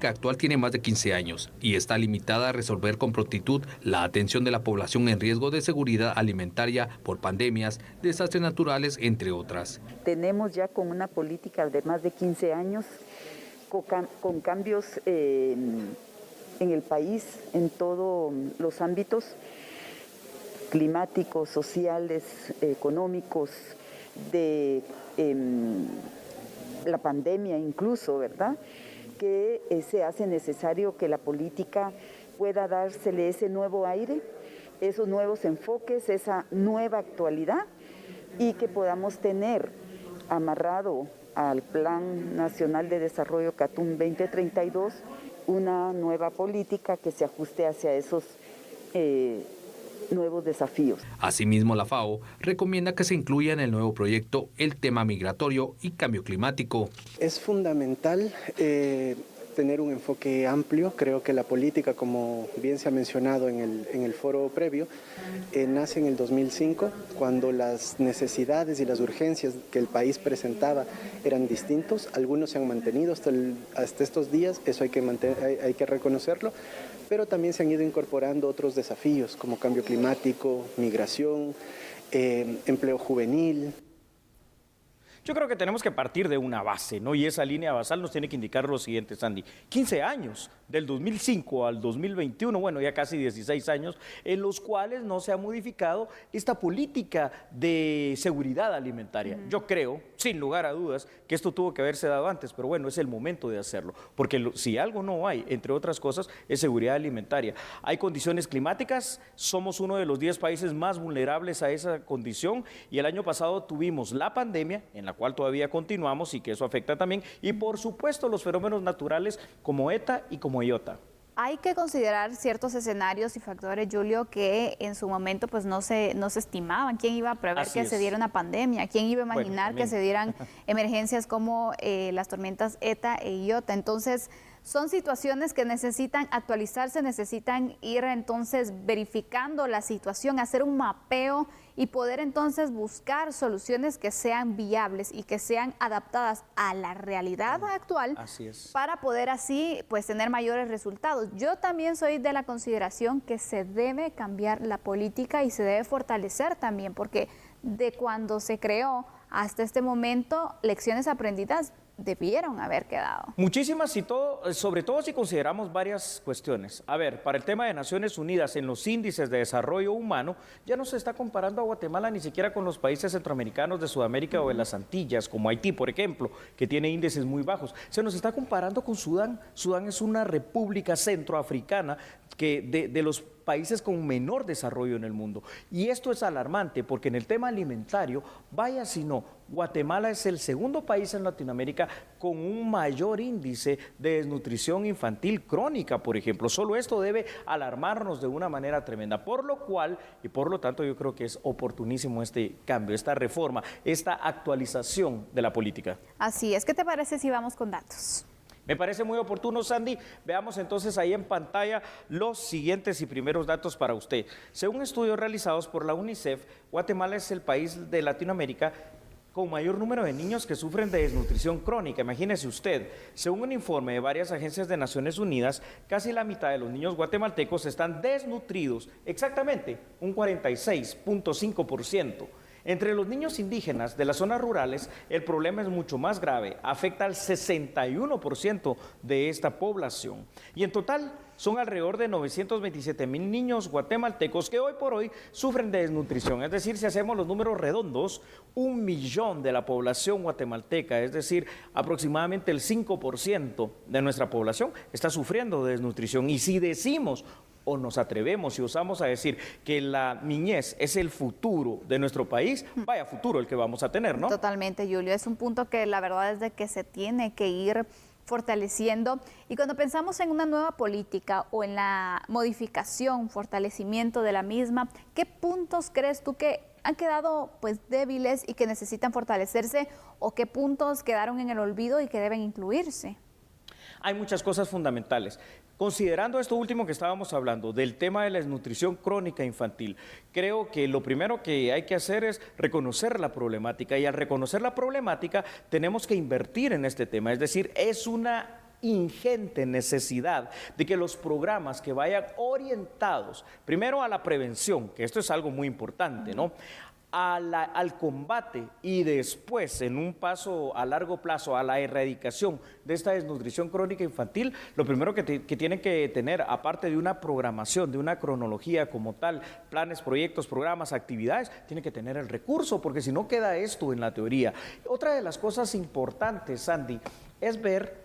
política actual tiene más de 15 años y está limitada a resolver con prontitud la atención de la población en riesgo de seguridad alimentaria por pandemias, desastres naturales, entre otras. Tenemos ya con una política de más de 15 años, con cambios en el país, en todos los ámbitos climáticos, sociales, económicos, de la pandemia incluso, ¿verdad? Que se hace necesario que la política pueda dársele ese nuevo aire, esos nuevos enfoques, esa nueva actualidad y que podamos tener amarrado al Plan Nacional de Desarrollo CATUM 2032 una nueva política que se ajuste hacia esos nuevos desafíos. Asimismo, la FAO recomienda que se incluya en el nuevo proyecto el tema migratorio y cambio climático. Es fundamental tener un enfoque amplio. Creo que la política, como bien se ha mencionado en el foro previo, nace en el 2005, cuando las necesidades y las urgencias que el país presentaba eran distintos. Algunos se han mantenido hasta estos días, eso hay que reconocerlo, pero también se han ido incorporando otros desafíos como cambio climático, migración, empleo juvenil. Yo creo que tenemos que partir de una base, ¿no? Y esa línea basal nos tiene que indicar lo siguiente, Sandy. 15 años, del 2005 al 2021, bueno, ya casi 16 años, en los cuales no se ha modificado esta política de seguridad alimentaria. Yo creo, sin lugar a dudas, que esto tuvo que haberse dado antes, pero bueno, es el momento de hacerlo, porque si algo no hay, entre otras cosas, es seguridad alimentaria. Hay condiciones climáticas, somos uno de los 10 países más vulnerables a esa condición, y el año pasado tuvimos la pandemia, en la cual todavía continuamos y que eso afecta también, y por supuesto los fenómenos naturales como ETA y como IOTA. Hay que considerar ciertos escenarios y factores, Julio, que en su momento pues no se estimaban. ¿Quién iba a prever que se diera una pandemia? ¿Quién iba a imaginar que se dieran emergencias como las tormentas ETA e IOTA? Entonces, son situaciones que necesitan actualizarse, necesitan ir entonces verificando la situación, hacer un mapeo y poder entonces buscar soluciones que sean viables y que sean adaptadas a la realidad actual para poder así pues tener mayores resultados. Yo también soy de la consideración que se debe cambiar la política y se debe fortalecer también, porque de cuando se creó hasta este momento, lecciones aprendidas debieron haber quedado. Muchísimas y sobre todo si consideramos varias cuestiones. A ver, para el tema de Naciones Unidas, en los índices de desarrollo humano, ya no se está comparando a Guatemala ni siquiera con los países centroamericanos de Sudamérica o de las Antillas, como Haití, por ejemplo, que tiene índices muy bajos. Se nos está comparando con Sudán. Sudán es una república centroafricana que de los países con menor desarrollo en el mundo. Y esto es alarmante porque en el tema alimentario, vaya si no, Guatemala es el segundo país en Latinoamérica con un mayor índice de desnutrición infantil crónica, por ejemplo. Solo esto debe alarmarnos de una manera tremenda, por lo cual y por lo tanto yo creo que es oportunísimo este cambio, esta reforma, esta actualización de la política. Así es. ¿Qué te parece si vamos con datos? Me parece muy oportuno, Sandy. Veamos entonces ahí en pantalla los siguientes y primeros datos para usted. Según estudios realizados por la UNICEF, Guatemala es el país de Latinoamérica con mayor número de niños que sufren de desnutrición crónica. Imagínese usted, según un informe de varias agencias de Naciones Unidas, casi la mitad de los niños guatemaltecos están desnutridos, exactamente un 46.5%. Entre los niños indígenas de las zonas rurales, el problema es mucho más grave, afecta al 61% de esta población. Y en total son alrededor de 927,000 niños guatemaltecos que hoy por hoy sufren de desnutrición. Es decir, si hacemos los números redondos, 1 millón de la población guatemalteca, es decir, aproximadamente el 5% de nuestra población está sufriendo de desnutrición. Y si decimos o nos atrevemos y osamos a decir que la niñez es el futuro de nuestro país, vaya futuro el que vamos a tener, ¿no? Totalmente, Julio. Es un punto que la verdad es de que se tiene que ir fortaleciendo. Y cuando pensamos en una nueva política o en la modificación, fortalecimiento de la misma, ¿qué puntos crees tú que han quedado pues débiles y que necesitan fortalecerse o qué puntos quedaron en el olvido y que deben incluirse? Hay muchas cosas fundamentales. Considerando esto último que estábamos hablando, del tema de la desnutrición crónica infantil, creo que lo primero que hay que hacer es reconocer la problemática, y al reconocer la problemática tenemos que invertir en este tema, es decir, es una ingente necesidad de que los programas que vayan orientados, primero a la prevención, que esto es algo muy importante, ¿no?, al combate y después, en un paso a largo plazo, a la erradicación de esta desnutrición crónica infantil, lo primero que tienen que tener, aparte de una programación, de una cronología como tal, planes, proyectos, programas, actividades, tienen que tener el recurso, porque si no queda esto en la teoría. Otra de las cosas importantes, Sandy, es ver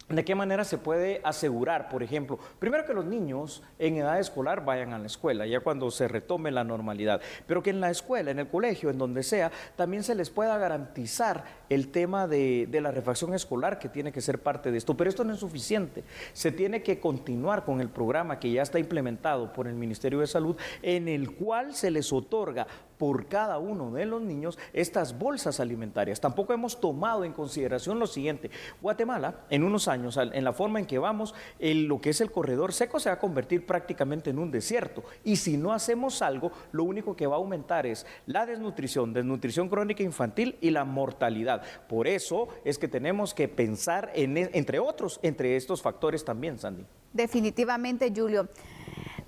de qué manera se puede asegurar, por ejemplo, primero que los niños en edad escolar vayan a la escuela, ya cuando se retome la normalidad, pero que en la escuela, en el colegio, en donde sea, también se les pueda garantizar el tema de la refacción escolar, que tiene que ser parte de esto. Pero esto no es suficiente, se tiene que continuar con el programa que ya está implementado por el Ministerio de Salud, en el cual se les otorga por cada uno de los niños estas bolsas alimentarias. Tampoco hemos tomado en consideración lo siguiente: Guatemala, en unos años, en la forma en que vamos, lo que es el corredor seco se va a convertir prácticamente en un desierto, y si no hacemos algo, lo único que va a aumentar es la desnutrición crónica infantil y la mortalidad. Por eso es que tenemos que pensar entre estos factores también, Sandy. Definitivamente, Julio.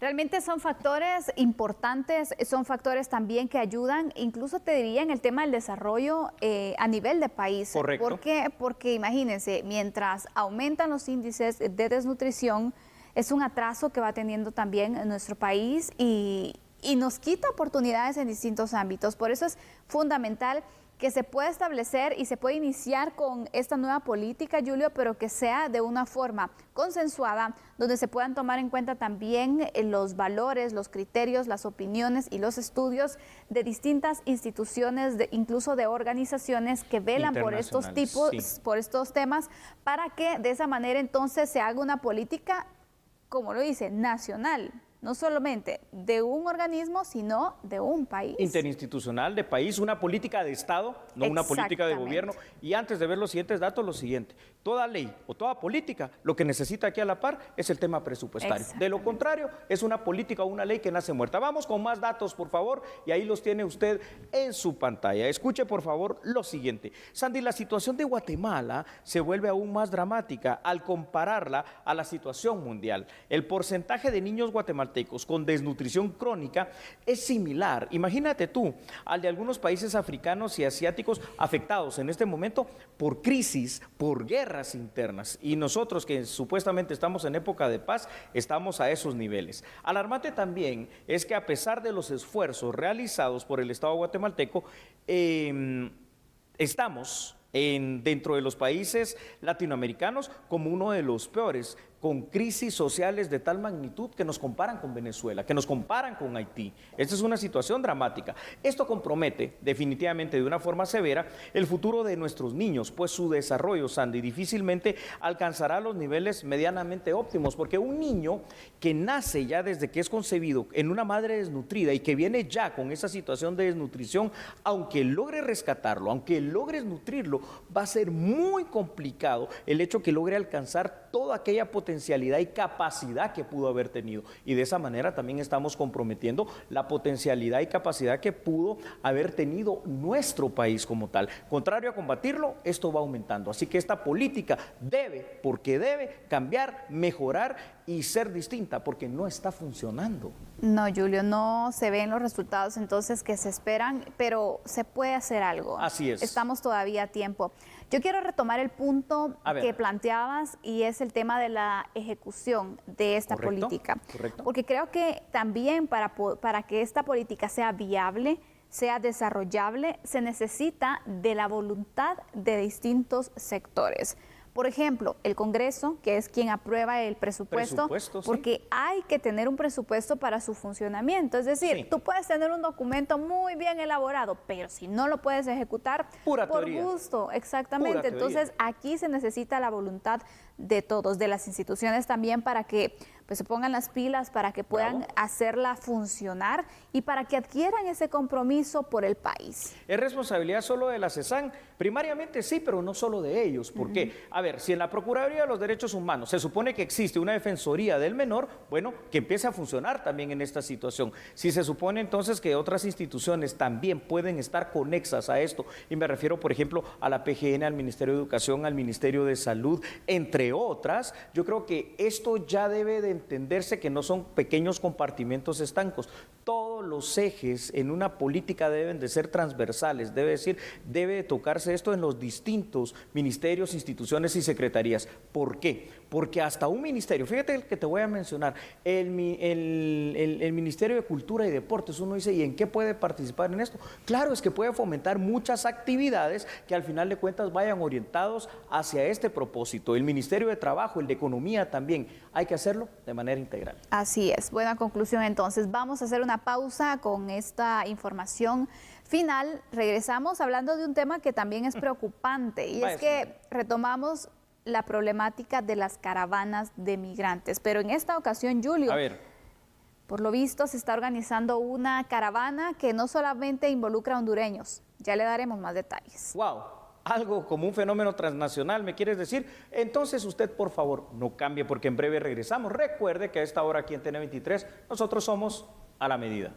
Realmente son factores importantes, son factores también que ayudan, incluso te diría en el tema del desarrollo a nivel de país. Correcto. ¿Por qué? Porque imagínense, mientras aumentan los índices de desnutrición, es un atraso que va teniendo también en nuestro país y nos quita oportunidades en distintos ámbitos. Por eso es fundamental que se pueda establecer y se puede iniciar con esta nueva política, Julio, pero que sea de una forma consensuada, donde se puedan tomar en cuenta también los valores, los criterios, las opiniones y los estudios de distintas instituciones, incluso de organizaciones que velan por estos tipos, sí, por estos temas, para que de esa manera entonces se haga una política, como lo dice, nacional. No solamente de un organismo, sino de un país. Interinstitucional, de país, una política de Estado, no una política de gobierno. Y antes de ver los siguientes datos, lo siguiente: toda ley o toda política, lo que necesita aquí a la par es el tema presupuestario. De lo contrario, es una política o una ley que nace muerta. Vamos con más datos, por favor, y ahí los tiene usted en su pantalla. Escuche, por favor, lo siguiente. Sandy, la situación de Guatemala se vuelve aún más dramática al compararla a la situación mundial. El porcentaje de niños guatemaltecos con desnutrición crónica es similar, imagínate tú, al de algunos países africanos y asiáticos afectados en este momento por crisis, por guerras internas, y nosotros que supuestamente estamos en época de paz, estamos a esos niveles. Alarmante también es que a pesar de los esfuerzos realizados por el Estado guatemalteco, estamos dentro de los países latinoamericanos como uno de los peores, con crisis sociales de tal magnitud que nos comparan con Venezuela, que nos comparan con Haití. Esta es una situación dramática. Esto compromete definitivamente de una forma severa el futuro de nuestros niños, pues su desarrollo, Sandy, difícilmente alcanzará los niveles medianamente óptimos, porque un niño que nace ya desde que es concebido en una madre desnutrida y que viene ya con esa situación de desnutrición, aunque logre rescatarlo, aunque logres nutrirlo, va a ser muy complicado el hecho que logre alcanzar toda aquella potencialidad y capacidad que pudo haber tenido, y de esa manera también estamos comprometiendo la potencialidad y capacidad que pudo haber tenido nuestro país como tal. Contrario a combatirlo, esto va aumentando, así que esta política debe cambiar, mejorar y ser distinta, porque no está funcionando. No, Julio, no se ven los resultados entonces que se esperan, pero se puede hacer algo. Así es. Estamos todavía a tiempo. Yo quiero retomar el punto que planteabas, y es el tema de la ejecución de esta política. Correcto. Porque creo que también para que esta política sea viable, sea desarrollable, se necesita de la voluntad de distintos sectores. Por ejemplo, el Congreso, que es quien aprueba el presupuesto, porque hay que tener un presupuesto para su funcionamiento. Es decir, tú puedes tener un documento muy bien elaborado, pero si no lo puedes ejecutar, por gusto, exactamente. Entonces, aquí se necesita la voluntad de todos, de las instituciones también, para que pues se pongan las pilas para que puedan hacerla funcionar y para que adquieran ese compromiso por el país. ¿Es responsabilidad solo de la CESAN? Primariamente sí, pero no solo de ellos. ¿Por qué? A ver, si en la Procuraduría de los Derechos Humanos se supone que existe una Defensoría del Menor, bueno, que empiece a funcionar también en esta situación. Si se supone entonces que otras instituciones también pueden estar conexas a esto, y me refiero, por ejemplo, a la PGN, al Ministerio de Educación, al Ministerio de Salud, entre otras, yo creo que esto ya debe de entenderse que no son pequeños compartimentos estancos. Todos los ejes en una política deben de ser transversales, debe de tocarse esto en los distintos ministerios, instituciones y secretarías. ¿Por qué? Porque hasta un ministerio, fíjate el que te voy a mencionar, el Ministerio de Cultura y Deportes, uno dice, ¿y en qué puede participar en esto? Claro, es que puede fomentar muchas actividades que al final de cuentas vayan orientados hacia este propósito. El Ministerio de Trabajo, el de Economía también, hay que hacerlo de manera integral. Así es, buena conclusión entonces. Vamos a hacer una pausa con esta información final. Regresamos hablando de un tema que también es preocupante y es que retomamos la problemática de las caravanas de migrantes. Pero en esta ocasión, Julio, por lo visto se está organizando una caravana que no solamente involucra a hondureños. Ya le daremos más detalles. ¡Wow! Algo como un fenómeno transnacional, ¿me quieres decir? Entonces usted, por favor, no cambie porque en breve regresamos. Recuerde que a esta hora aquí en TN23 nosotros somos a la medida.